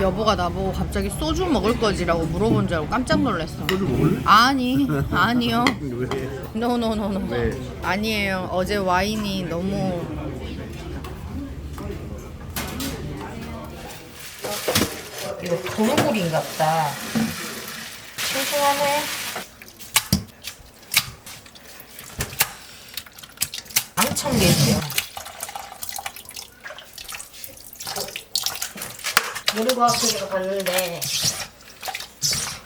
여보가 나보고 갑자기 소주 먹을 거지라고 물어본 줄 알고 깜짝 놀랐어. 소주 먹을래? 아니요. 왜? 노노노노. 왜? 아니에요. 어제 와인이 너무 이거 도루묵인갑다. 싱싱하네. 앙청게지요. 요리과학책에서 봤는데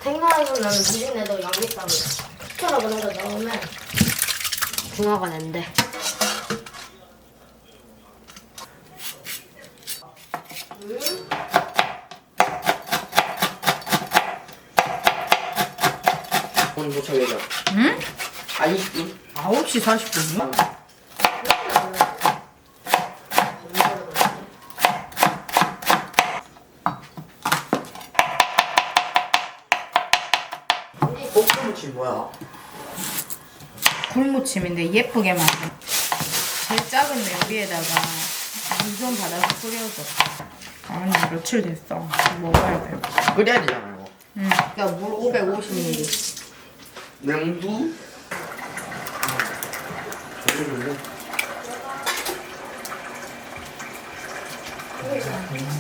생선에서는 대신에도 양념장을 식초나 그런 거 넣으면 중화가 된대. 오늘 도착해줘. 응? 아니, 9시 40분이요? 볶음무침 뭐야? 굴무침인데 예쁘게 만든. 제일 작은 냄비에다가 물 좀 받아서 끓여줘. 아니 며칠 됐어. 먹어야 돼. 끓여야 되잖아, 이거. 응. 야, 물 550ml. 냉두?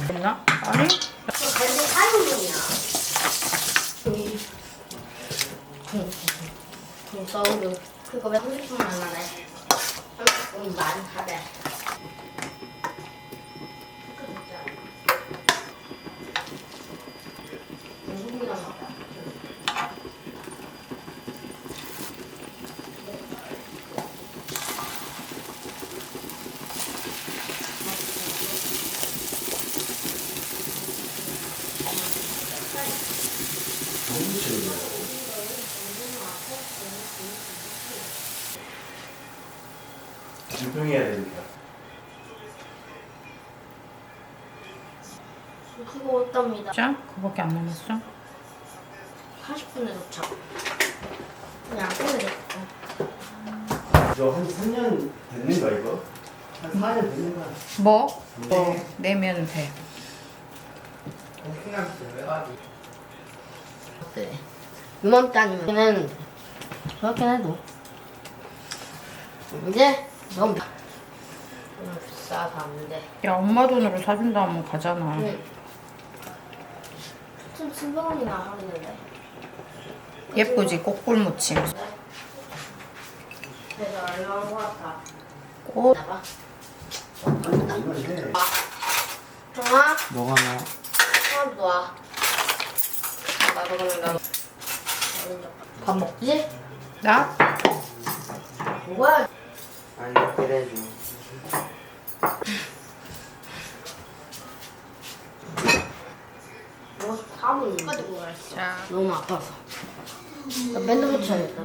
됐나? 아니? 완전 사용이야. 서울은 그거 왜 30분만 하네. 30분 많하대. 집중해야 되니까. 그거 어답니다. 진짜? 그거밖에 안 남았어? 40분에 도착. 그냥 꺼내줬고. 저한 3년 됐는가 이거? 한 4년 됐는가? 뭐? 내면 돼. 네. 이맘때 아니면 했는데. 그렇긴 해도. 이제 너무 비싸서 안 돼. 야, 엄마 돈으로 사준다 하면 가잖아. 응. 7,700원이나 하는데. 예쁘지? 꽃굴무침. 그래서 얼마인 것 같아? 꽃. 나봐. 얼마인데? 정아? 너가 나. 정아도 와. 나도 그러면 나도. 밥 먹지? 나? 뭐야? 아니, 그래줘. 뭐 사면 가지고 왔어. 자. 너무 아파서. 나 밴드 붙여야겠다.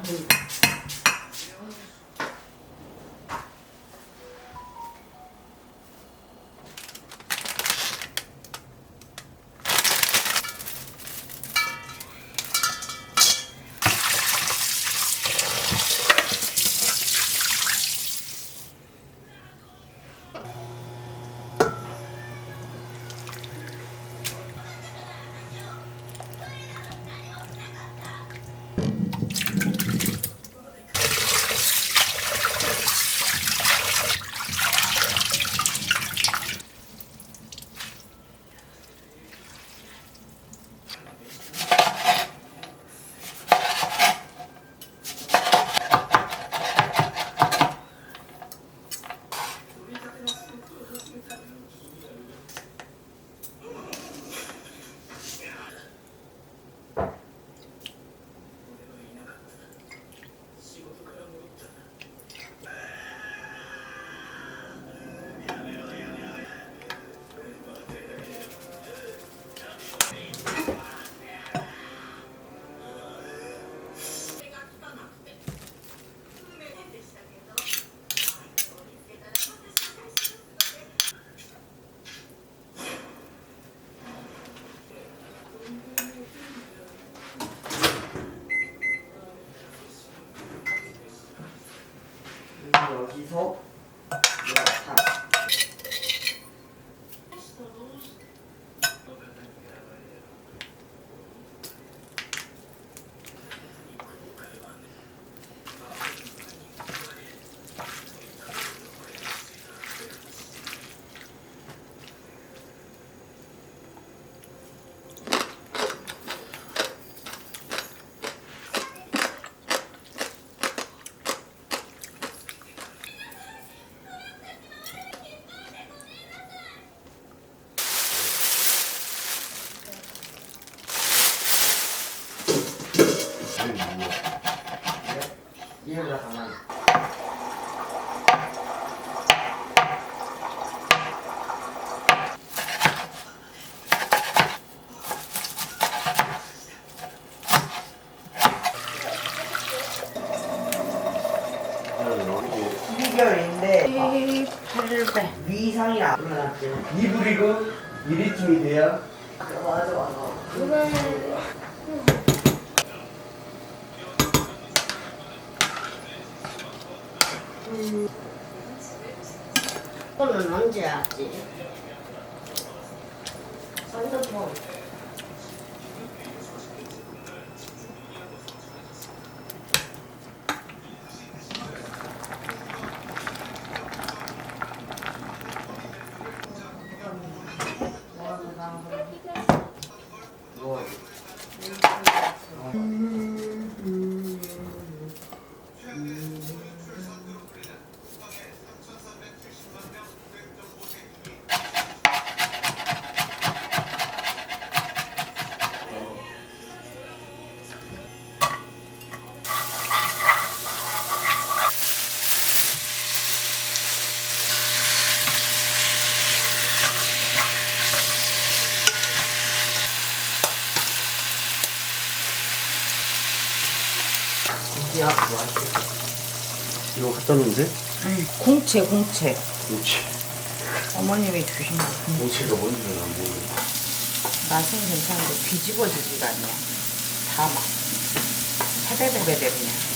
여기서 이렇게 이제보다 가만히. 비결인데 8배. 위상이라 불러놨지. 2불이고 1리쯤이 돼야 맞아. 그래. 이거는 언제 하지? 핸드폰. 뭐 진짜 맛있어. 이거 갖다 놓으면 돼? 응. 공채. 그렇지. 어머님이 주신 거. 모체가 뭔지는 안 모르겠어. 맛은 괜찮은데 뒤집어지지가 않냐. 다 막. 세대대대대 그냥.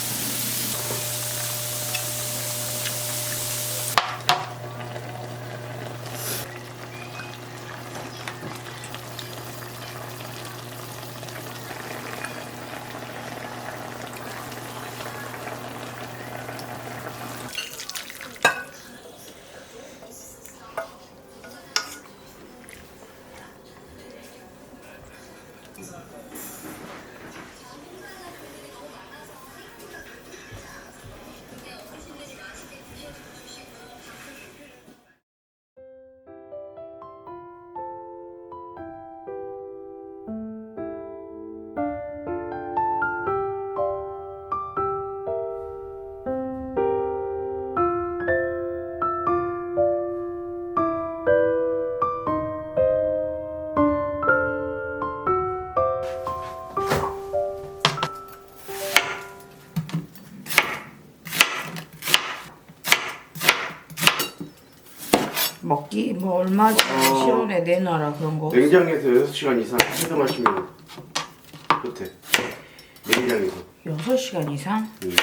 먹기 뭐 얼마 시원해 내놔라 그런 거. 냉장에서 6시간 이상 해동하시면 좋대. 냉장에서. 6시간 이상? 응.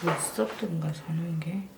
뭐 있었던가 사는 게.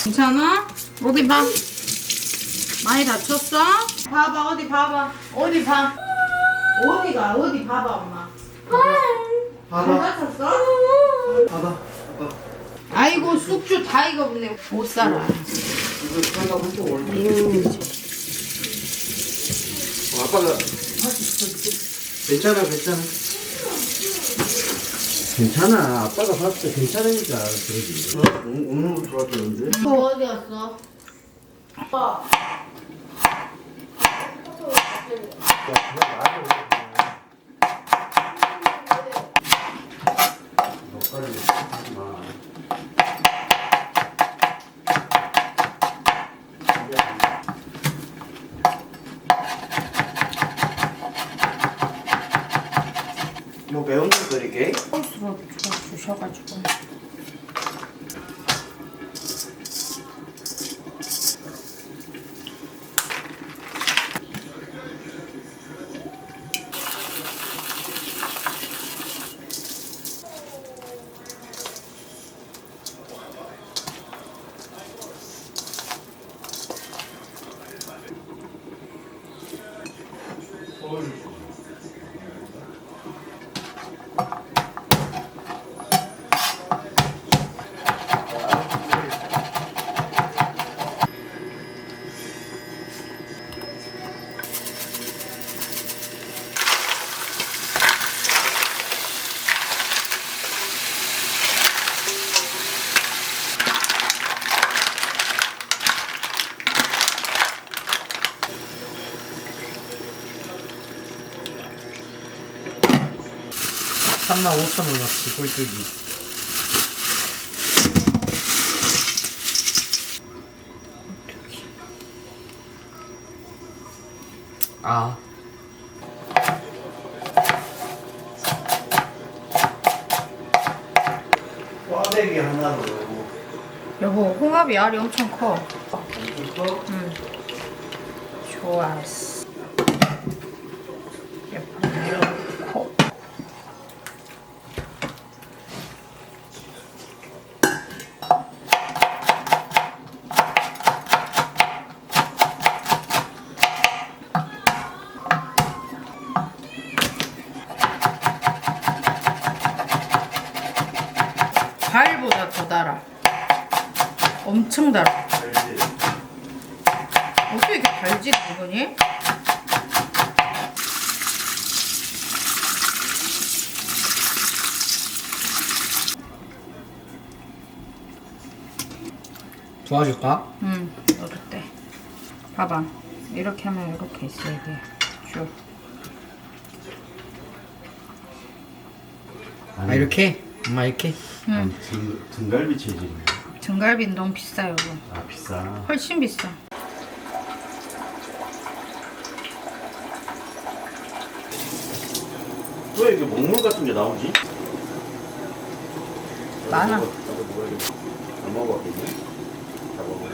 괜찮아? 어디 봐. 많이 다쳤어? 봐봐 어디 봐봐. 어디 봐. 어디가 어디 봐봐 엄마. 잘 다쳤어? 봐봐. 아이고 쑥주 다 익어버네. 못 살아. 이거 상가 한쪽 올려. 아빠가 괜찮아. 괜찮아. 아빠가 봤을 때 괜찮으니까 그러지. 오는 거 들어왔다는데? 또 어디 갔어? 아빠. 빨리 하지 마. 뭐 매운 거 끓이게? 소스로 주셔가지고. $35,000원어치 꼴뚜기. 아. 꽈배기 하나로 여보, 홍합이 알이 엄청 커. 엄청 커? 응. 좋았어. 옆으로 넣고. 과일보다 더 달아. 엄청 달아. 알지? 어떻게 이렇게 달지, 당근이? 도와줄까? 응, 어렵대. 봐봐. 이렇게 하면 이렇게 있어야 돼. 쭉. 아, 이렇게? 엄마, 이렇게? 응. 등갈비 체질이네. 등갈비는 너무 비싸, 여보. 아 비싸. 훨씬 비싸. 왜 이게 먹물 같은 게 나오지? 많아. 나도 먹어야겠네. 안 먹어봤겠네. 다 먹어야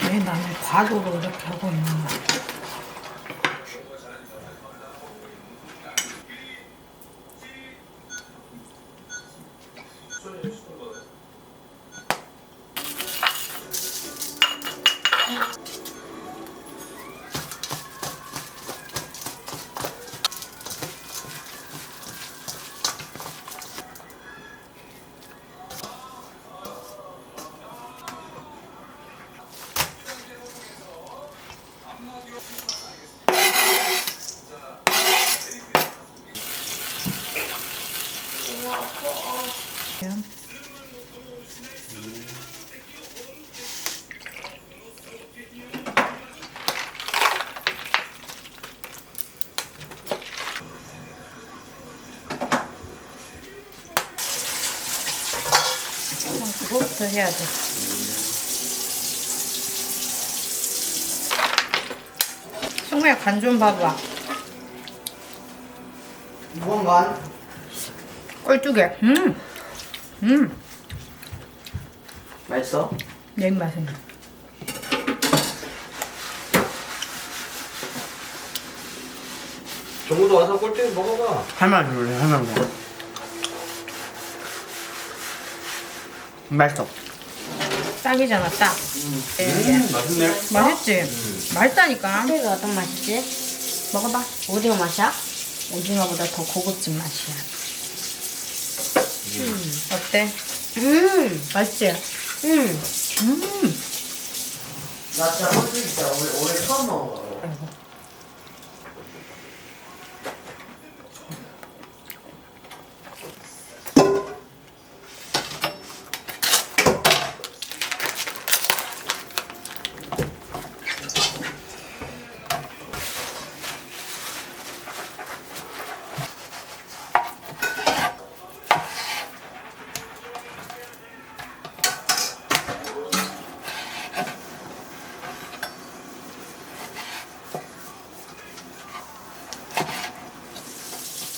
왜 나는 과도로 이렇게 하고 있는 거야? 그거부터 해야 돼. 승우야, 간 좀 봐봐. 무슨 간? 꼴뚜기. 맛있어? 내 입맛은. 정우도 와서 꼴뚜기 먹어봐. 할말 줄래, 할말 먹어. 맛있어. 딱이잖아, 딱. 맛있네. 맛있지? 맛있다니까. 꼴뚜기 어떤 맛이지? 먹어봐. 오징어 맛이야? 오징어보다 더 고급진 맛이야. 어때? 맛있지? 나 진짜 솔직히 진짜 오늘 처음 먹은 거야.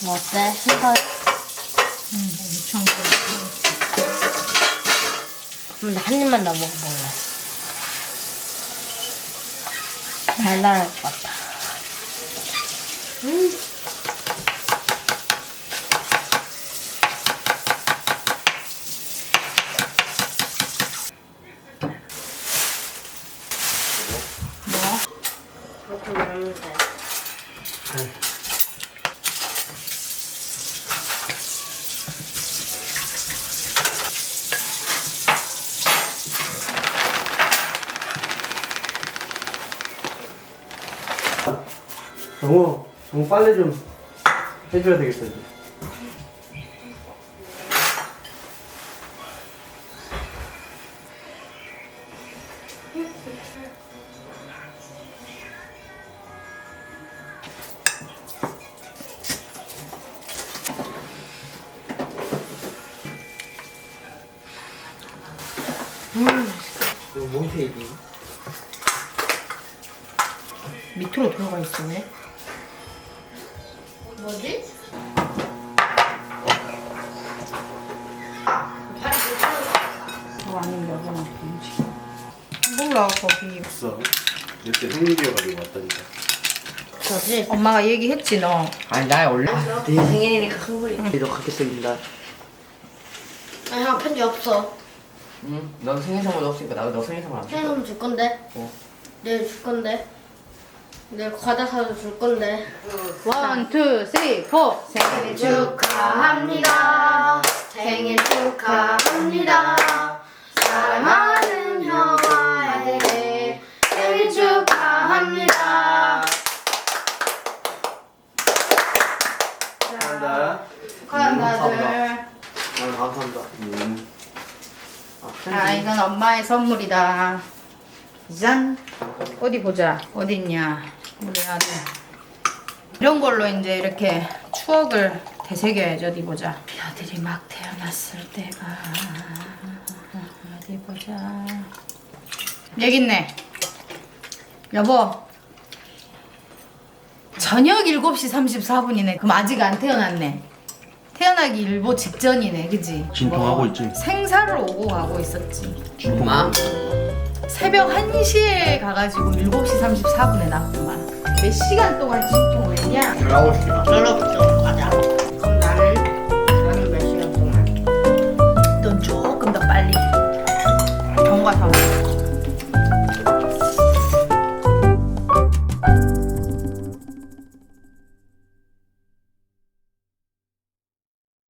뭐 어때? 해서 엄청 좋아. 그럼 나 한 입만 더 먹어볼래. 달달할 것 같아. 그렇게 넣으면 돼. 정우 빨래 좀 해줘야 되겠다 이제. 이거 뭔데 이게? 밑으로 들어가 있어 왜? 뭐지? 저거 아니면 여보는 뭐지? 몰라 거기. 없어. 이때 생일이어가지고 왔다니까. 저지? 엄마가 얘기했지 너. 아니 나 원래 내 생일이니까 큰 거리. 너 그렇게 생긴다. 아니 형 편지 없어. 응. 넌 생일 선물 없으니까 나도 너 생일 선물 안 줄 생일 거야. 선물 줄 건데. 내일 줄 건데. 내일 과자 사서 줄 건데. 원, 투, 쓰리, 포. 생일 축하합니다. 생일 축하합니다. 사랑하는 형아의 생일 축하합니다. 감사합니다. 축하한다 아들. 감사합니다. 아 이건 엄마의 선물이다. 짠. 어디 보자. 어디 있냐. 우리 아들. 이런 걸로 이제 이렇게 추억을 되새겨야죠. 어디 보자. 우리 아들이 막 태어났을 때가 어디 보자. 여기 있네. 여보. 저녁 7시 34분이네. 그럼 아직 안 태어났네. 태어나기 일보 직전이네. 그지? 진통하고 있지. 생사를 오고 가고 있었지. 엄마. 새벽 1시에 가가지고 7시 34분에 났구만. 몇 시간 동안 진통을 했냐? 들어가고 싶다. 연락부터 가자. 그럼 나는 몇 시간 동안? 넌 조금 더 빨리. 경과 상황.